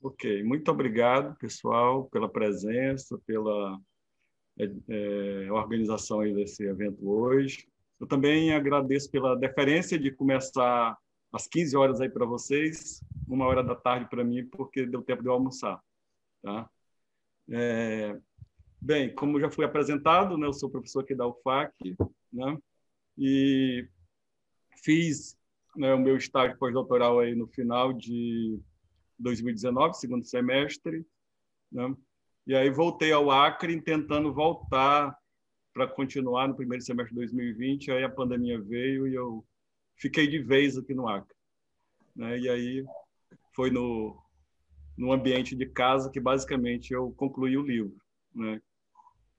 Ok, muito obrigado, pessoal, pela presença, pela organização aí desse evento hoje. Eu também agradeço pela deferência de começar às 15 horas aí para vocês, 1 hora da tarde para mim, porque deu tempo de eu almoçar. Tá? Bem, como já fui apresentado, né, eu sou professor aqui da UFAC, né, e fiz, né, o meu estágio pós-doutoral aí no final de 2019, segundo semestre, né, e aí voltei ao Acre tentando voltar para continuar no primeiro semestre de 2020, aí a pandemia veio e eu fiquei de vez aqui no Acre. Né, e aí foi no ambiente de casa que basicamente eu concluí o livro, né,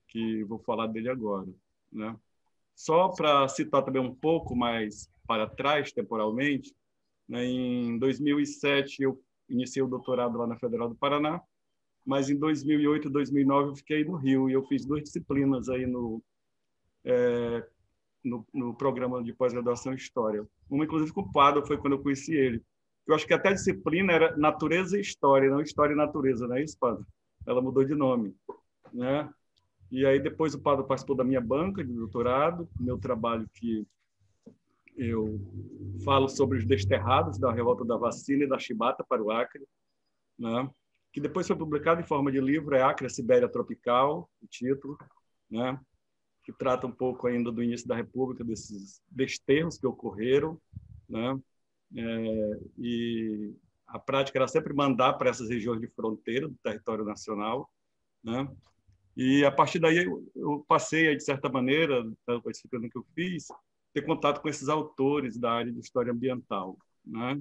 que vou falar dele agora. Né. Só para citar também um pouco mais para trás, temporalmente, né, em 2007 eu iniciei o doutorado lá na Federal do Paraná, mas em 2008 e 2009 eu fiquei no Rio e eu fiz 2 disciplinas aí no programa de pós-graduação em História. Uma, inclusive, com o Pado, foi quando eu conheci ele. Eu acho que até a disciplina era Natureza e História, não História e Natureza, não é isso, Pado? Ela mudou de nome. Né? E aí depois o Pado participou da minha banca de doutorado, meu trabalho que eu falo sobre os desterrados da revolta da vacina e da chibata para o Acre, né? Que depois foi publicado em forma de livro, é Acre, a Sibéria Tropical, o título, né? Que trata um pouco ainda do início da República, desses desterros que ocorreram, né? E a prática era sempre mandar para essas regiões de fronteira do território nacional, né? E a partir daí eu passei, de certa maneira, com a disciplina que eu fiz, ter contato com esses autores da área de história ambiental, né?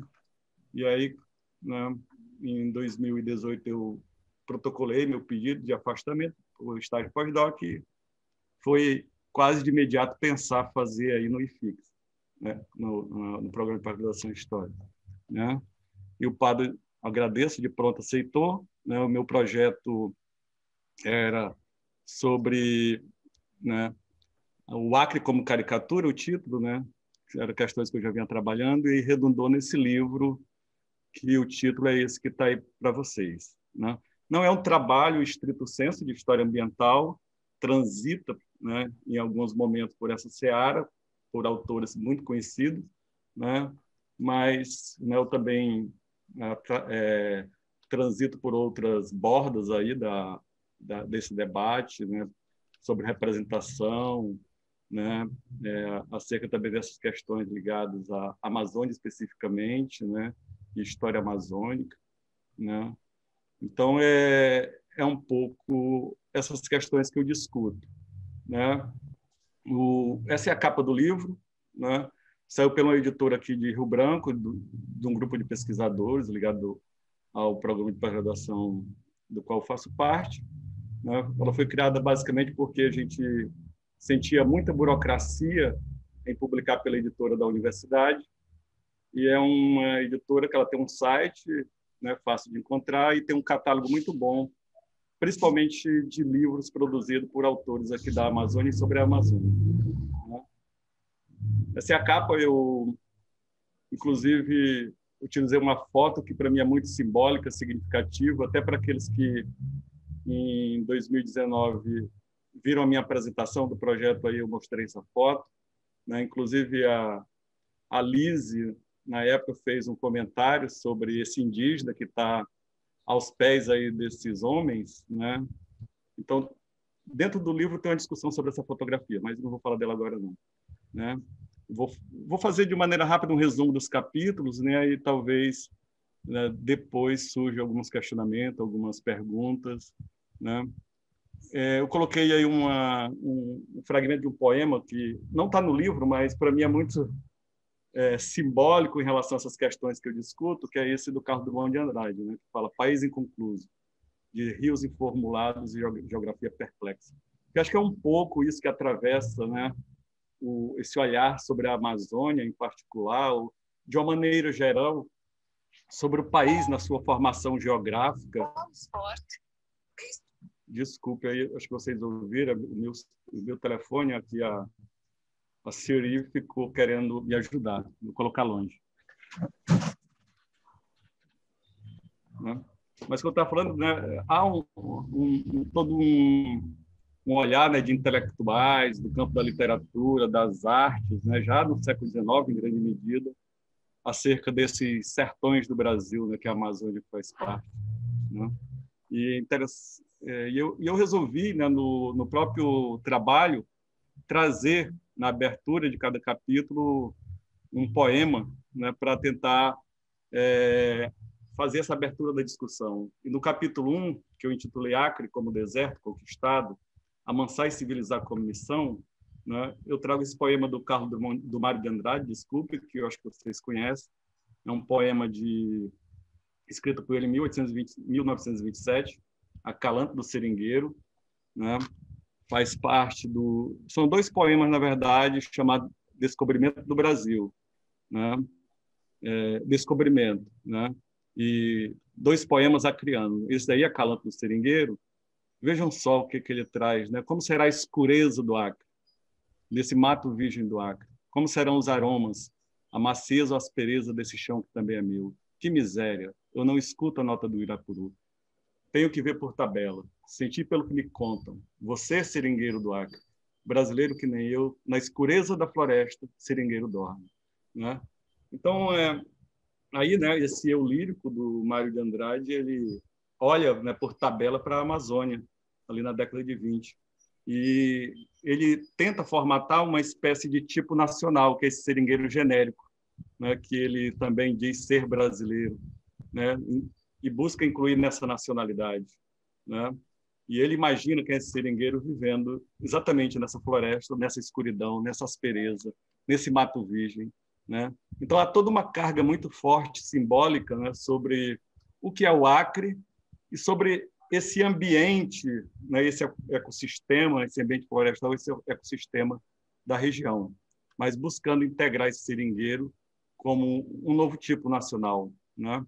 E aí, né, em 2018 eu protocolei meu pedido de afastamento, o estágio pós-doc, e foi quase de imediato pensar fazer aí no IFIX, né, no programa de pós-graduação em História, né? E o padre, agradeço, de pronto aceitou, né? O meu projeto era sobre, né, o Acre como caricatura, o título, né? Eram questões que eu já vinha trabalhando e redundou nesse livro, que o título é esse que está aí para vocês. Né? Não é um trabalho estrito sensu de história ambiental, transita, né, em alguns momentos por essa seara, por autores muito conhecidos, né? Mas, né, eu também transito por outras bordas aí desse debate, né, sobre representação, né, acerca também dessas questões ligadas à Amazônia especificamente, né, e história amazônica, né. Então é um pouco essas questões que eu discuto, né. Essa é a capa do livro, né, saiu pela editora aqui de Rio Branco, de um grupo de pesquisadores ligado ao programa de pós-graduação do qual eu faço parte, né. Ela foi criada basicamente porque a gente sentia muita burocracia em publicar pela editora da universidade, e é uma editora que ela tem um site, né, fácil de encontrar, e tem um catálogo muito bom, principalmente de livros produzidos por autores aqui da Amazônia e sobre a Amazônia. Né? Essa é a capa, eu, inclusive, utilizei uma foto que para mim é muito simbólica, significativa, até para aqueles que em 2019 viram a minha apresentação do projeto, aí eu mostrei essa foto, né? Inclusive a Lise, na época, fez um comentário sobre esse indígena que está aos pés aí desses homens, né? Então, dentro do livro tem uma discussão sobre essa fotografia, mas não vou falar dela agora não, né? Vou fazer de maneira rápida um resumo dos capítulos, né? E talvez, né, depois surjam alguns questionamentos, algumas perguntas, né? Eu coloquei aí um fragmento de um poema que não está no livro, mas para mim é muito simbólico em relação a essas questões que eu discuto, que é esse do Carlos Drummond de Andrade, né, que fala País Inconcluso, de rios informulados e geografia perplexa. Eu acho que é um pouco isso que atravessa, né, esse olhar sobre a Amazônia, em particular, de uma maneira geral, sobre o país na sua formação geográfica. Desculpe, aí, acho que vocês ouviram, o meu telefone aqui, a Siri ficou querendo me ajudar, vou colocar longe. Né? Mas que eu estava falando, né, há todo um olhar, né, de intelectuais do campo da literatura, das artes, né, já no século XIX, em grande medida, acerca desses sertões do Brasil, né, que a Amazônia faz parte, né? E eu resolvi, né, no próprio trabalho, trazer na abertura de cada capítulo um poema, né, para tentar fazer essa abertura da discussão. E no capítulo 1, que eu intitulei Acre como deserto conquistado, Amansar e civilizar como missão, né, eu trago esse poema do Carlos do Mário de Andrade, desculpe, que eu acho que vocês conhecem. É um poema escrito por ele em 1927, Acalanto do Seringueiro, né? Faz parte do... São dois poemas, na verdade, chamados Descobrimento do Brasil, né? Descobrimento, né? E dois poemas acrianos. Esse daí, Acalanto do Seringueiro, vejam só o que ele traz, né? Como será a escureza do Acre, nesse mato virgem do Acre? Como serão os aromas, a macieza ou a aspereza desse chão que também é meu? Que miséria! Eu não escuto a nota do Irapuru. Tenho que ver por tabela, sentir pelo que me contam. Você, seringueiro do Acre, brasileiro que nem eu, na escureza da floresta, seringueiro dorme, né? Então, aí, né, esse eu lírico do Mário de Andrade, ele olha, né, por tabela para a Amazônia, ali na década de 20. E ele tenta formatar uma espécie de tipo nacional, que é esse seringueiro genérico, né, que ele também diz ser brasileiro, né, e busca incluir nessa nacionalidade, né? E ele imagina que é esse seringueiro vivendo exatamente nessa floresta, nessa escuridão, nessa aspereza, nesse mato virgem, né? Então há toda uma carga muito forte, simbólica, né, sobre o que é o Acre e sobre esse ambiente, né, esse ecossistema, esse ambiente florestal, esse ecossistema da região, mas buscando integrar esse seringueiro como um novo tipo nacional, né?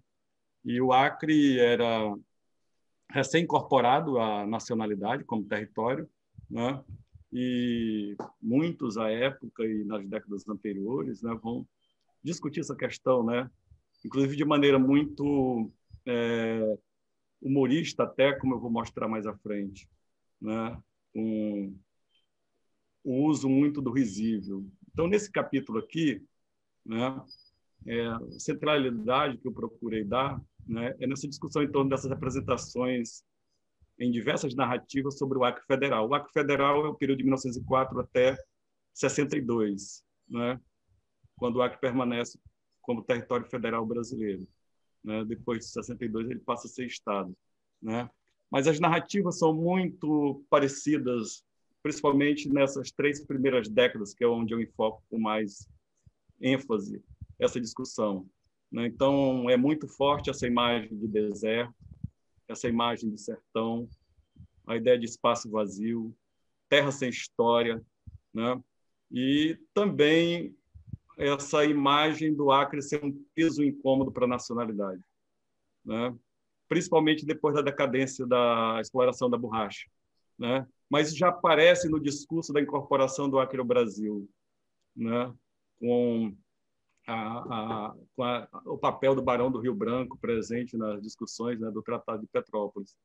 E o Acre era recém-incorporado à nacionalidade como território, né? E muitos à época e nas décadas anteriores, né, vão discutir essa questão, né? Inclusive de maneira muito humorista, até como eu vou mostrar mais à frente, né? O uso muito do risível. Então, nesse capítulo aqui, né, a centralidade que eu procurei dar, né, é nessa discussão em torno dessas representações em diversas narrativas sobre o Acre Federal. O Acre Federal é o período de 1904 até 62, né, quando o Acre permanece como território federal brasileiro, né? Depois de 62 ele passa a ser Estado, né? Mas as narrativas são muito parecidas, principalmente nessas 3 primeiras décadas, que é onde eu enfoco com mais ênfase essa discussão, né? Então, é muito forte essa imagem de deserto, essa imagem de sertão, a ideia de espaço vazio, terra sem história, né? E também essa imagem do Acre ser um peso incômodo para a nacionalidade, né? Principalmente depois da decadência da exploração da borracha, né? Mas já aparece no discurso da incorporação do Acre ao Brasil, né? Com o papel do Barão do Rio Branco presente nas discussões, né, do Tratado de Petrópolis.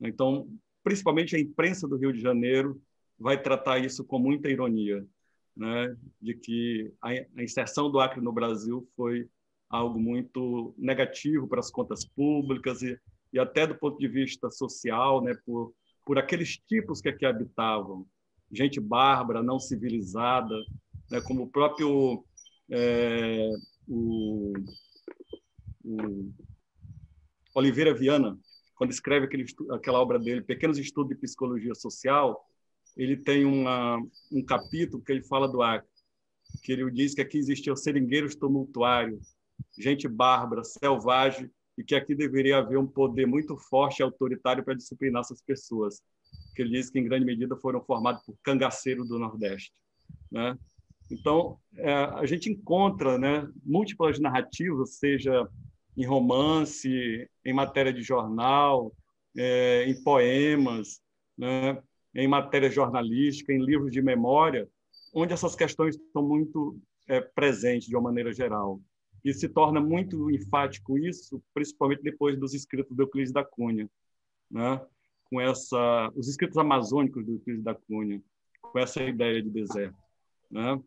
Então, principalmente a imprensa do Rio de Janeiro vai tratar isso com muita ironia, né, de que a inserção do Acre no Brasil foi algo muito negativo para as contas públicas e até do ponto de vista social, né, por aqueles tipos que aqui habitavam, gente bárbara, não civilizada, né, como o próprio o Oliveira Viana, quando escreve aquela obra dele, Pequenos Estudos de Psicologia Social, ele tem um capítulo que ele fala do Acre, que ele diz que aqui existiam seringueiros tumultuários, gente bárbara, selvagem, e que aqui deveria haver um poder muito forte e autoritário para disciplinar essas pessoas, que ele diz que, em grande medida, foram formados por cangaceiros do Nordeste, né? Então, a gente encontra, né, múltiplas narrativas, seja em romance, em matéria de jornal, em poemas, né, em matéria jornalística, em livros de memória, onde essas questões estão muito presentes de uma maneira geral. E se torna muito enfático isso, principalmente depois dos escritos do Euclides da Cunha, né? Com os escritos amazônicos do Euclides da Cunha, com essa ideia de deserto, né?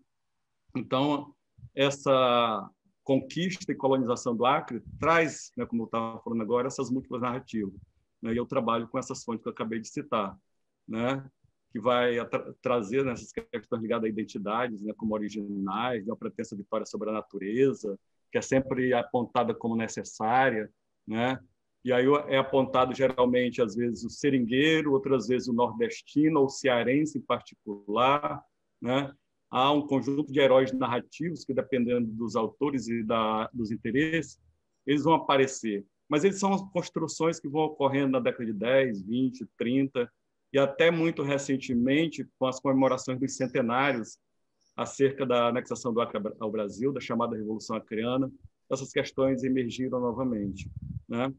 Então, essa conquista e colonização do Acre traz, né, como eu estava falando agora, essas múltiplas narrativas, né? E eu trabalho com essas fontes que eu acabei de citar, né? Que vai trazer nessas questões ligadas a identidades, né, como originais, né, a pretensa vitória sobre a natureza, que é sempre apontada como necessária, né? E aí é apontado geralmente, às vezes, o seringueiro, outras vezes o nordestino ou o cearense em particular, né? Há um conjunto de heróis narrativos que, dependendo dos autores e dos interesses, eles vão aparecer. Mas eles são construções que vão ocorrendo na década de 10, 20, 30, e até muito recentemente, com as comemorações dos centenários acerca da anexação do Acre ao Brasil, da chamada Revolução Acreana, essas questões emergiram novamente, né?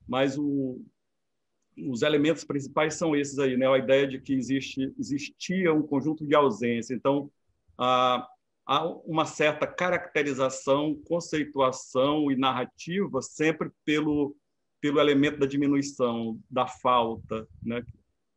Mas os elementos principais são esses aí, né? A ideia de que existia um conjunto de ausência. Então, há uma certa caracterização, conceituação e narrativa sempre pelo elemento da diminuição, da falta, né?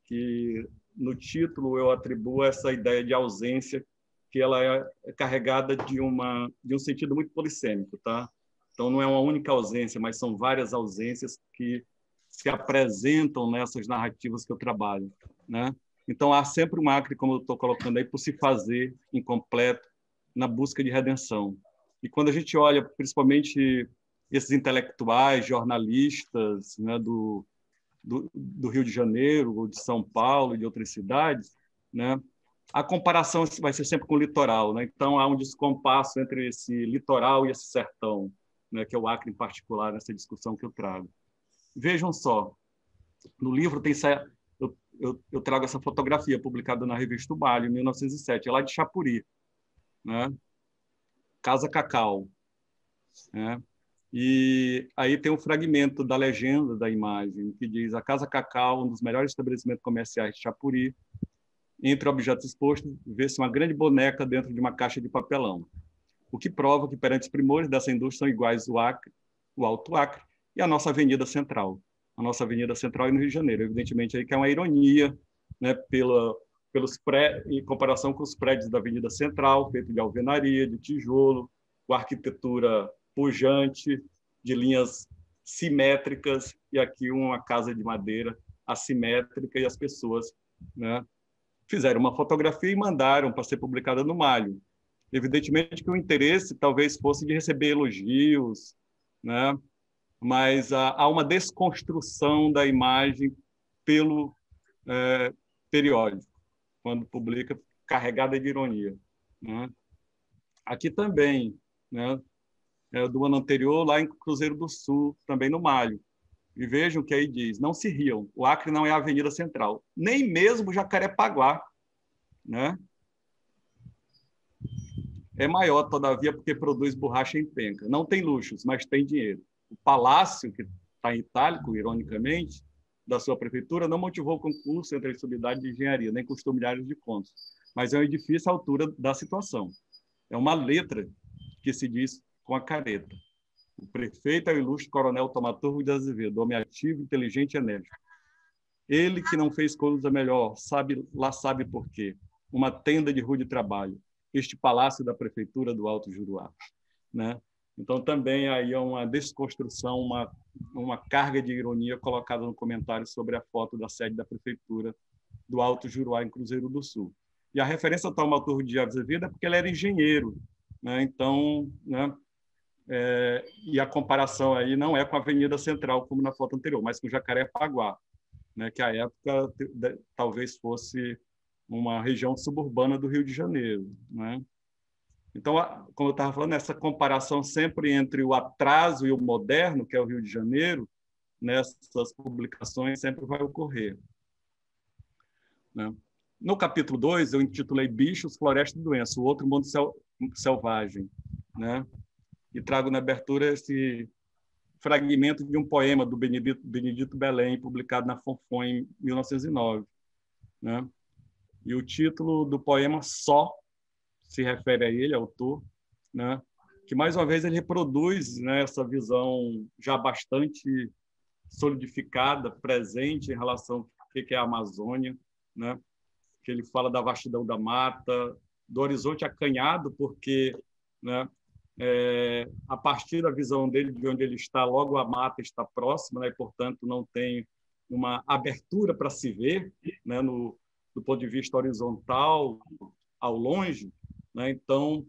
Que no título eu atribuo essa ideia de ausência, que ela é carregada de um sentido muito polissêmico, tá? Então não é uma única ausência, mas são várias ausências que se apresentam nessas narrativas que eu trabalho, né? Então há sempre um Acre, como eu estou colocando aí, por se fazer incompleto na busca de redenção. E quando a gente olha, principalmente esses intelectuais, jornalistas, né, do Rio de Janeiro, ou de São Paulo, e de outras cidades, né? A comparação vai ser sempre com o litoral, né? Então há um descompasso entre esse litoral e esse sertão, né? Que é o Acre em particular, nessa discussão que eu trago. Vejam só, no livro eu trago essa fotografia publicada na revista O Balho, em 1907, é lá de Chapuri, né? Casa Cacau, né? E aí tem um fragmento da legenda da imagem, que diz: a Casa Cacau, um dos melhores estabelecimentos comerciais de Chapuri. Entre objetos expostos, vê-se uma grande boneca dentro de uma caixa de papelão, o que prova que, perante os primores dessa indústria, são iguais o Acre, o Alto Acre e a nossa Avenida Central. A nossa Avenida Central é no Rio de Janeiro. Evidentemente, aí que é uma ironia, né, em comparação com os prédios da Avenida Central, feito de alvenaria, de tijolo, com arquitetura pujante, de linhas simétricas, e aqui uma casa de madeira assimétrica, e as pessoas, né, fizeram uma fotografia e mandaram para ser publicada no Malho. Evidentemente que o interesse talvez fosse de receber elogios, né? Mas há uma desconstrução da imagem pelo periódico, quando publica, carregada de ironia, né? Aqui também, né? Do ano anterior, lá em Cruzeiro do Sul, também no Malho. E vejam que aí diz: não se riam, o Acre não é a Avenida Central, nem mesmo Jacarepaguá, né? É maior, todavia, porque produz borracha em penca. Não tem luxos, mas tem dinheiro. O palácio, que está em itálico, ironicamente, da sua prefeitura, não motivou concurso entre a subunidade de engenharia, nem custou milhares de contos. Mas é um edifício à altura da situação. É uma letra que se diz com a careta. O prefeito é o ilustre coronel Tomaturgo de Azevedo, homem ativo, inteligente e enérgico. Ele que não fez coisa melhor, lá sabe por quê. Uma tenda de rude trabalho. Este palácio da prefeitura do Alto Juruá, né? Então também aí é uma desconstrução, uma carga de ironia colocada no comentário sobre a foto da sede da prefeitura do Alto Juruá, em Cruzeiro do Sul. E a referência ao Taumaturgo de Azevedo é porque ele era engenheiro, né? Então, né? E a comparação aí não é com a Avenida Central, como na foto anterior, mas com Jacarepaguá, né? Que à época talvez fosse uma região suburbana do Rio de Janeiro, né? Então, como eu estava falando, essa comparação sempre entre o atraso e o moderno, que é o Rio de Janeiro, nessas publicações sempre vai ocorrer, né? No capítulo 2, eu intitulei Bichos, Floresta e Doença, o outro mundo selvagem, né? E trago na abertura esse fragmento de um poema do Benedito Belém, publicado na Fonfon em 1909, né? E o título do poema Só se refere a ele, autor, né? que mais uma vez ele reproduz, né, essa visão já bastante solidificada, presente em relação ao que é a Amazônia, né? Que ele fala da vastidão da mata, do horizonte acanhado, porque, né, a partir da visão dele, de onde ele está, logo a mata está próxima, né, e, portanto, não tem uma abertura para se ver, né, do ponto de vista horizontal, ao longe, né? Então,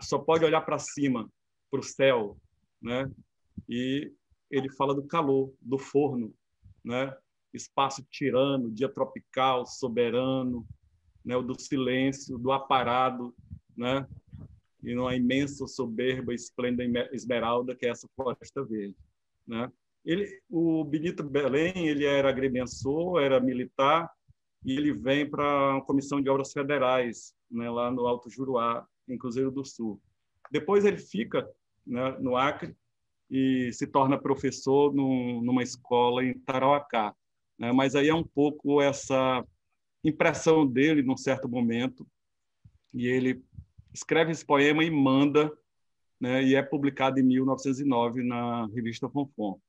só pode olhar para cima, para o céu, né? E ele fala do calor, do forno, né? Espaço tirano, dia tropical, soberano, né? O do silêncio, do aparado, né? E numa imensa, soberba, esplêndida esmeralda que é essa floresta verde, né? O Benito Belém, ele era agrimensor, era militar, e ele vem para a Comissão de Obras Federais, né, lá no Alto Juruá, em Cruzeiro do Sul. Depois ele fica, né, no Acre e se torna professor numa escola em Tarauacá, né? Mas aí é um pouco essa impressão dele, num certo momento, e ele escreve esse poema e manda, né, e é publicado em 1909 na revista Fonfon.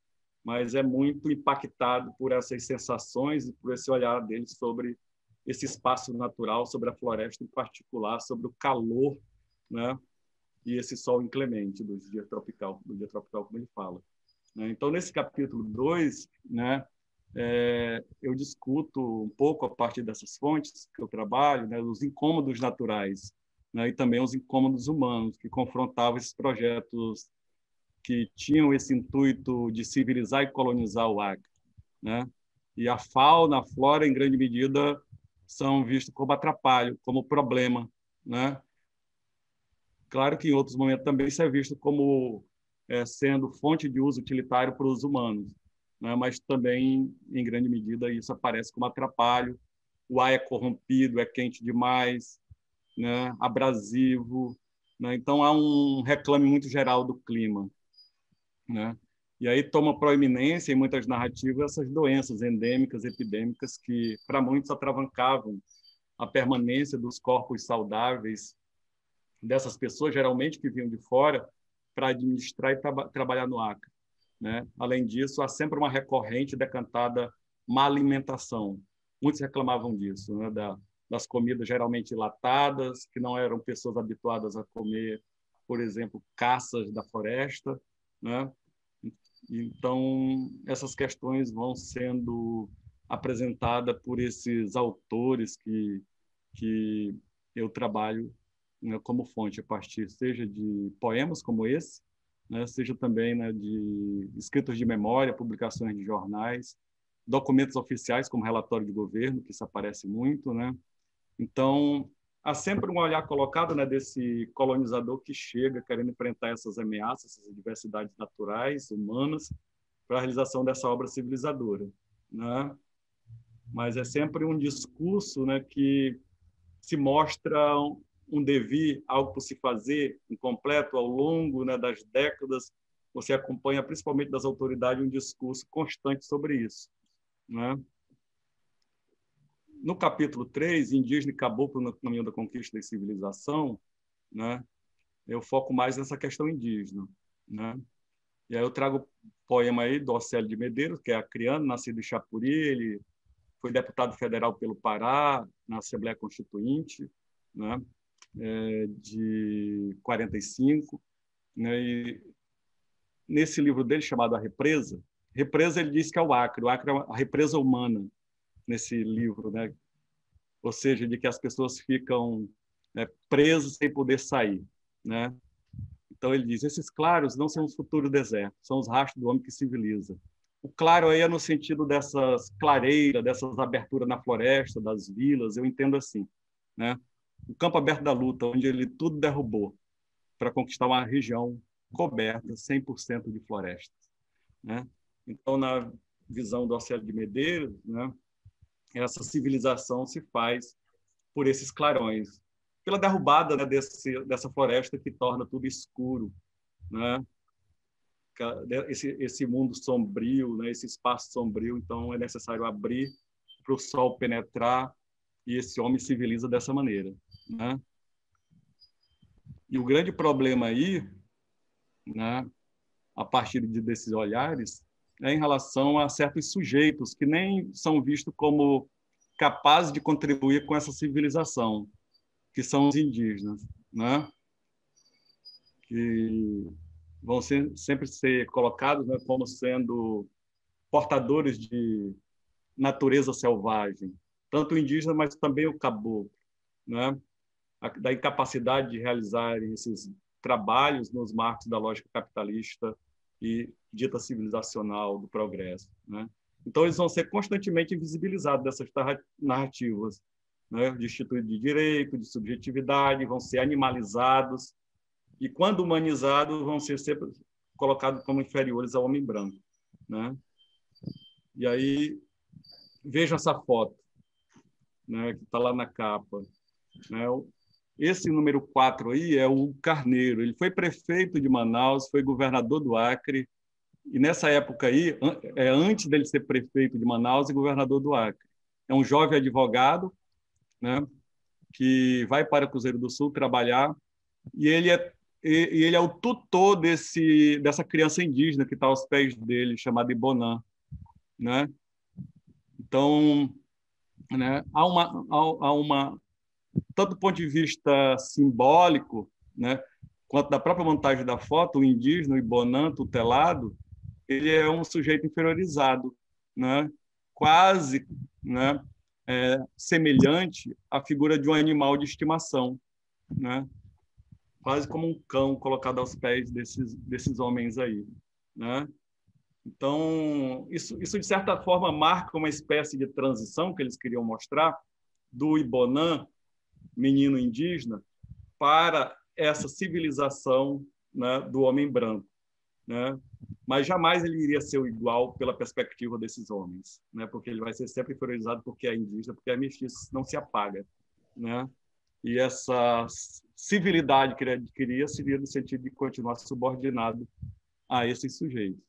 Mas é muito impactado por essas sensações e por esse olhar dele sobre esse espaço natural, sobre a floresta em particular, sobre o calor, né? E esse sol inclemente do dia tropical, como ele fala, né? Então, nesse capítulo 2, né, eu discuto um pouco, a partir dessas fontes que eu trabalho, né, os incômodos naturais, né, e também os incômodos humanos, que confrontavam esses projetos que tinham esse intuito de civilizar e colonizar o Acre, né? E a fauna, a flora, em grande medida, são vistos como atrapalho, como problema, né? Claro que em outros momentos também isso é visto como sendo fonte de uso utilitário para os humanos, né? Mas também, em grande medida, isso aparece como atrapalho. O ar é corrompido, é quente demais, né? Abrasivo, né? Então há um reclame muito geral do clima, né? E aí toma proeminência em muitas narrativas essas doenças endêmicas, epidêmicas, que para muitos atravancavam a permanência dos corpos saudáveis dessas pessoas, geralmente que vinham de fora, para administrar e trabalhar no Acre, né? Além disso, há sempre uma recorrente decantada má alimentação. Muitos reclamavam disso, né? Das comidas geralmente enlatadas, que não eram pessoas habituadas a comer, por exemplo, caças da floresta, né? Então, essas questões vão sendo apresentadas por esses autores que eu trabalho, né, como fonte, a partir seja de poemas como esse, né, seja também, né, de escritos de memória, publicações de jornais, documentos oficiais como relatório de governo, que isso aparece muito, né? Então, há sempre um olhar colocado, né, desse colonizador que chega querendo enfrentar essas ameaças, essas diversidades naturais, humanas, para a realização dessa obra civilizadora, né? Mas é sempre um discurso, né, que se mostra um devir, algo por se fazer, incompleto ao longo, né, das décadas. Você acompanha, principalmente das autoridades, um discurso constante sobre isso, né? No capítulo 3, Indígena e Caboclo no caminho da conquista da civilização, né, eu foco mais nessa questão indígena, né? E aí eu trago o poema aí do Océlio de Medeiros, que é acriano, nascido em Chapuri, ele foi deputado federal pelo Pará, na Assembleia Constituinte, né, de 45, né, e nesse livro dele, chamado A Represa, Represa ele diz que é o Acre é a represa humana, nesse livro, né? Ou seja, de que as pessoas ficam, né, presas sem poder sair, né? Então ele diz: esses claros não são os futuros desertos, são os rastros do homem que civiliza. O claro aí é no sentido dessas clareiras, dessas aberturas na floresta, das vilas, eu entendo assim, né? O campo aberto da luta, onde ele tudo derrubou para conquistar uma região coberta 100% de florestas, né? Então, na visão do Océlio de Medeiros, né, essa civilização se faz por esses clarões, pela derrubada, né, dessa floresta que torna tudo escuro, né? Esse mundo sombrio, né, esse espaço sombrio, então é necessário abrir para o sol penetrar e esse homem civiliza dessa maneira, né? E o grande problema aí, né, a partir desses olhares, né, em relação a certos sujeitos que nem são vistos como capazes de contribuir com essa civilização, que são os indígenas, né, que vão sempre ser colocados, né, como sendo portadores de natureza selvagem, tanto o indígena, mas também o caboclo, né, da incapacidade de realizarem esses trabalhos nos marcos da lógica capitalista e dita civilizacional do progresso, né? Então, eles vão ser constantemente invisibilizados dessas narrativas, né, de instituto de direito, de subjetividade, vão ser animalizados e, quando humanizados, vão ser sempre colocados como inferiores ao homem branco, né? E aí, vejam essa foto, né, que está lá na capa, né? Esse número 4 aí é o Carneiro. Ele foi prefeito de Manaus, foi governador do Acre, e nessa época aí, antes dele ser prefeito de Manaus e governador do Acre. É um jovem advogado, né, que vai para o Cruzeiro do Sul trabalhar, e ele é o tutor dessa criança indígena que está aos pés dele, chamada Ibonã, né? Então, né, há uma tanto do ponto de vista simbólico, né, quanto da própria montagem da foto, o indígena, o Ibonã, tutelado, ele é um sujeito inferiorizado, né, quase, né, semelhante à figura de um animal de estimação, né, quase como um cão colocado aos pés desses homens aí, né? Então, isso, de certa forma, marca uma espécie de transição que eles queriam mostrar do Ibonã, menino indígena, para essa civilização, né, do homem branco, né? Mas jamais ele iria ser o igual pela perspectiva desses homens, né? Porque ele vai ser sempre inferiorizado porque é indígena, porque é mestiço, não se apaga, né? E essa civilidade que ele adquiria seria no sentido de continuar subordinado a esses sujeitos.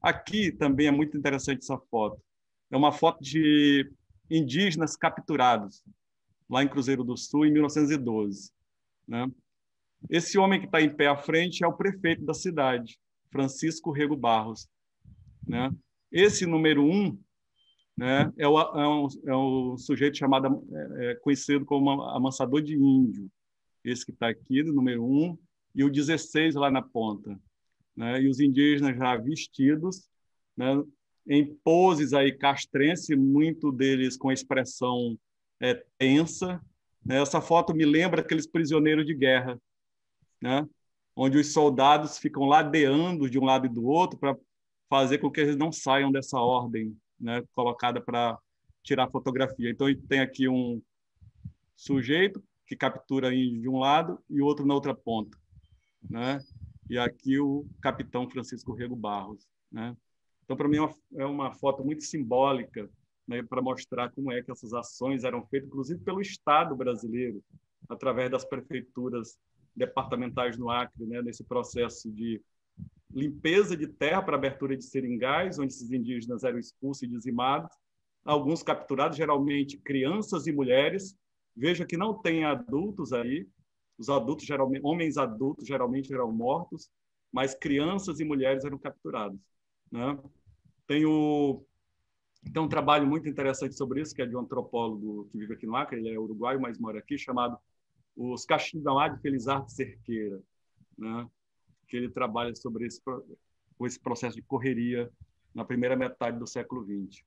Aqui também é muito interessante essa foto. É uma foto de indígenas capturados lá em Cruzeiro do Sul, em 1912. Né? Esse homem que está em pé à frente é o prefeito da cidade, Francisco Rego Barros. Né? Esse número 1, né, é um sujeito chamado, conhecido como amansador de índio. Esse que está aqui, no número 1, e o 16 lá na ponta. Né? E os indígenas já vestidos, né, em poses aí castrense, muito deles com expressão tensa. Né? Essa foto me lembra aqueles prisioneiros de guerra, né? Onde os soldados ficam ladeando de um lado e do outro para fazer com que eles não saiam dessa ordem, né, colocada para tirar fotografia. Então, tem aqui um sujeito que captura índio de um lado e outro na outra ponta, né? E aqui o capitão Francisco Rego Barros, né? Então, para mim, é uma foto muito simbólica, né, para mostrar como é que essas ações eram feitas, inclusive pelo Estado brasileiro, através das prefeituras departamentais no Acre, né, nesse processo de limpeza de terra para abertura de seringais, onde esses indígenas eram expulsos e dizimados, alguns capturados, geralmente crianças e mulheres. Veja que não tem adultos aí, os adultos, geralmente, homens adultos, geralmente eram mortos, mas crianças e mulheres eram capturadas. Né? Tem um trabalho muito interessante sobre isso, que é de um antropólogo que vive aqui no Acre, ele é uruguaio, mas mora aqui, chamado Os Caxingamá de Felizardo Cerqueira, né? Que ele trabalha sobre esse processo de correria na primeira metade do século XX.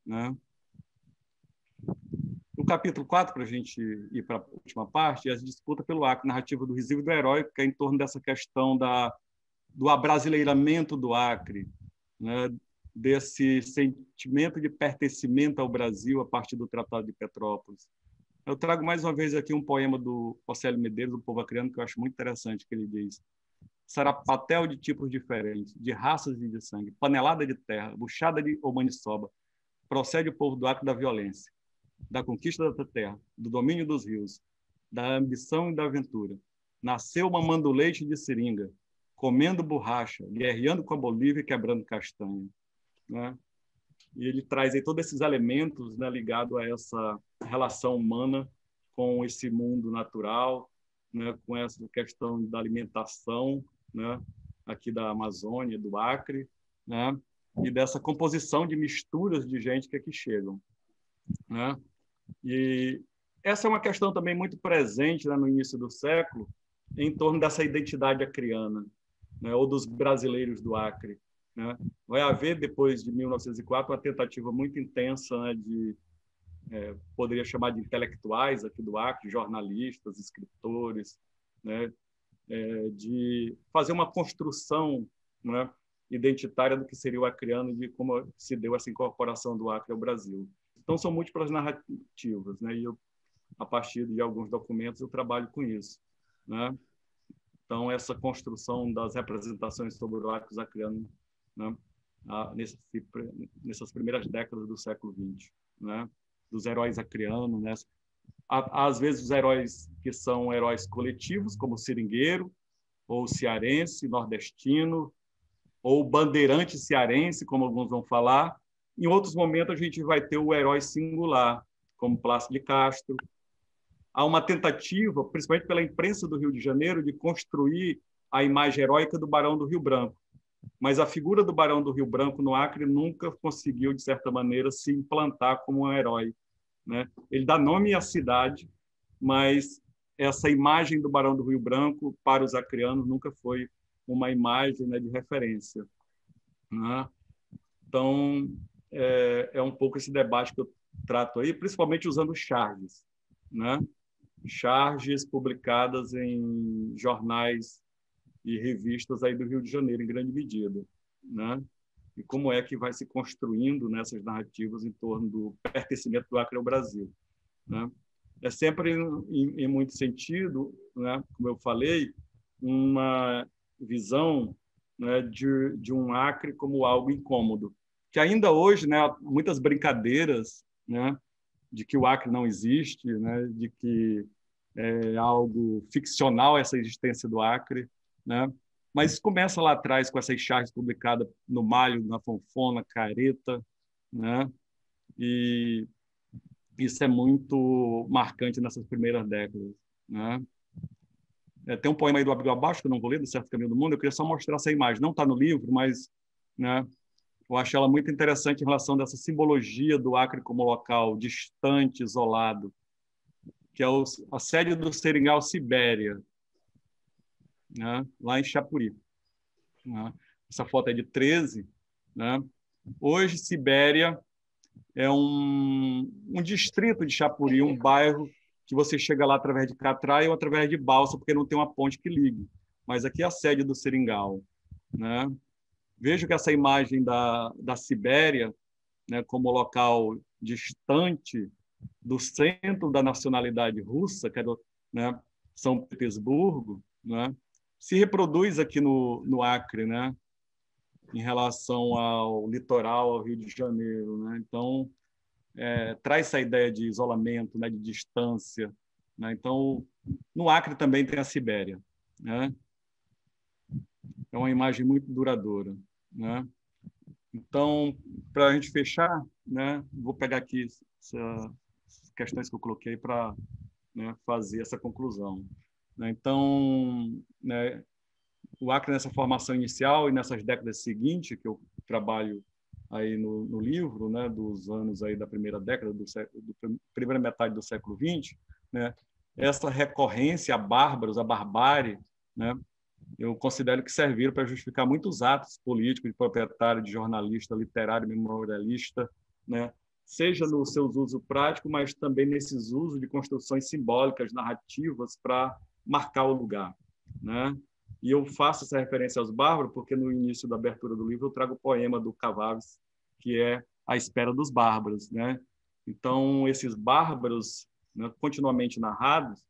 Né? No capítulo 4, para a gente ir para a última parte, é a disputa pelo Acre, narrativa do risível e do heróico, que é em torno dessa questão do abrasileiramento do Acre, né? Desse sentimento de pertencimento ao Brasil a partir do Tratado de Petrópolis. Eu trago mais uma vez aqui um poema do Océlio Medeiros, do Povo Acreano, que eu acho muito interessante, que ele diz: sarapatel de tipos diferentes, de raças e de sangue, panelada de terra, buchada de ou maniçoba, procede o povo do Acre da violência, da conquista da terra, do domínio dos rios, da ambição e da aventura. Nasceu mamando leite de seringa, comendo borracha, guerreando com a Bolívia e quebrando castanha. Né? E ele traz aí todos esses elementos, né, ligados a essa relação humana com esse mundo natural, né, com essa questão da alimentação, né, aqui da Amazônia, do Acre, né? E dessa composição de misturas de gente que aqui chegam, né? E essa é uma questão também muito presente, né, no início do século, em torno dessa identidade acriana, né, ou dos brasileiros do Acre, né? Vai haver, depois de 1904, uma tentativa muito intensa, né, de, poderia chamar de intelectuais aqui do Acre, jornalistas, escritores, né, de fazer uma construção, né, identitária do que seria o acreano e de como se deu essa incorporação do Acre ao Brasil. Então, são múltiplas narrativas, né? E eu, a partir de alguns documentos, eu trabalho com isso, né? Então, essa construção das representações sobre o Acre acreano, né? Nessas primeiras décadas do século XX, né? Dos heróis acreanos, né? Às vezes, os heróis que são heróis coletivos, como o seringueiro, ou cearense, nordestino, ou bandeirante cearense, como alguns vão falar. Em outros momentos, a gente vai ter o herói singular, como Plácido de Castro. Há uma tentativa, principalmente pela imprensa do Rio de Janeiro, de construir a imagem heróica do Barão do Rio Branco. Mas a figura do Barão do Rio Branco no Acre nunca conseguiu, de certa maneira, se implantar como um herói, né? Ele dá nome à cidade, mas essa imagem do Barão do Rio Branco, para os acreanos, nunca foi uma imagem, né, de referência, né? Então, é um pouco esse debate que eu trato aí, principalmente usando charges, né? Charges publicadas em jornais e revistas aí do Rio de Janeiro, em grande medida, né? E como é que vai se construindo nessas narrativas em torno do pertencimento do Acre ao Brasil, né? É sempre, em muito sentido, né, como eu falei, uma visão, né, de um Acre como algo incômodo, que ainda hoje, né, há muitas brincadeiras, né, de que o Acre não existe, né, de que é algo ficcional essa existência do Acre, né? Mas começa lá atrás com essas charges publicadas no Malho, na Fonfona, Careta, né? E isso é muito marcante nessas primeiras décadas, né? Tem um poema aí do Abril Abaixo, que eu não vou ler, do Certo Caminho do Mundo, eu queria só mostrar essa imagem. Não está no livro, mas, né, eu acho ela muito interessante em relação dessa simbologia do Acre como local distante, isolado, que é a sede do Seringal Sibéria, né, lá em Chapuri, né? Essa foto é de 13, né? Hoje, Sibéria é um distrito de Chapuri, um bairro que você chega lá através de catraia ou através de balsa, porque não tem uma ponte que ligue. Mas aqui é a sede do Seringal, né? Vejo que essa imagem da Sibéria, né, como local distante do centro da nacionalidade russa, que é né, São Petersburgo, né, se reproduz aqui no Acre, né, em relação ao litoral, ao Rio de Janeiro, né? Então, traz essa ideia de isolamento, né, de distância, né? Então, no Acre também tem a Sibéria, né? É uma imagem muito duradoura, né? Então, para a gente fechar, né, vou pegar aqui essas questões que eu coloquei para, né, fazer essa conclusão, né? Então, né, o Acre nessa formação inicial e nessas décadas seguintes que eu trabalho aí no livro, né, dos anos aí da primeira década primeira metade do século XX, né, essa recorrência a bárbaros, a barbárie, né, eu considero que serviram para justificar muitos atos políticos de proprietário, de jornalista, literário, memorialista, né, seja no seu uso prático, mas também nesses usos de construções simbólicas, narrativas para marcar o lugar, né? E eu faço essa referência aos bárbaros porque no início da abertura do livro eu trago o poema do Cavaves, que é A Espera dos Bárbaros, né? Então, esses bárbaros, né, continuamente narrados,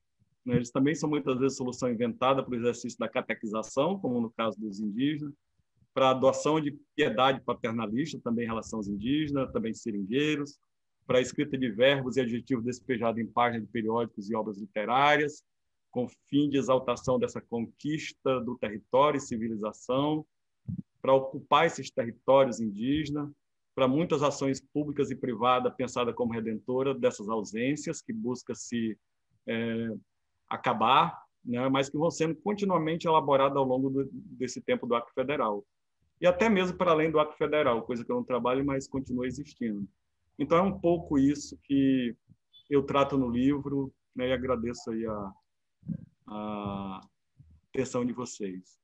né, eles também são muitas vezes solução inventada para o exercício da catequização, como no caso dos indígenas, para a adoção de piedade paternalista, também em relação aos indígenas, também seringueiros, para a escrita de verbos e adjetivos despejados em páginas de periódicos e obras literárias, com fim de exaltação dessa conquista do território e civilização, para ocupar esses territórios indígenas, para muitas ações públicas e privadas pensadas como redentora dessas ausências, que busca se acabar, né, mas que vão sendo continuamente elaboradas ao longo desse tempo do Acre Federal. E até mesmo para além do Acre Federal, coisa que eu não trabalho, mas continua existindo. Então, é um pouco isso que eu trato no livro, né, e agradeço aí a atenção de vocês.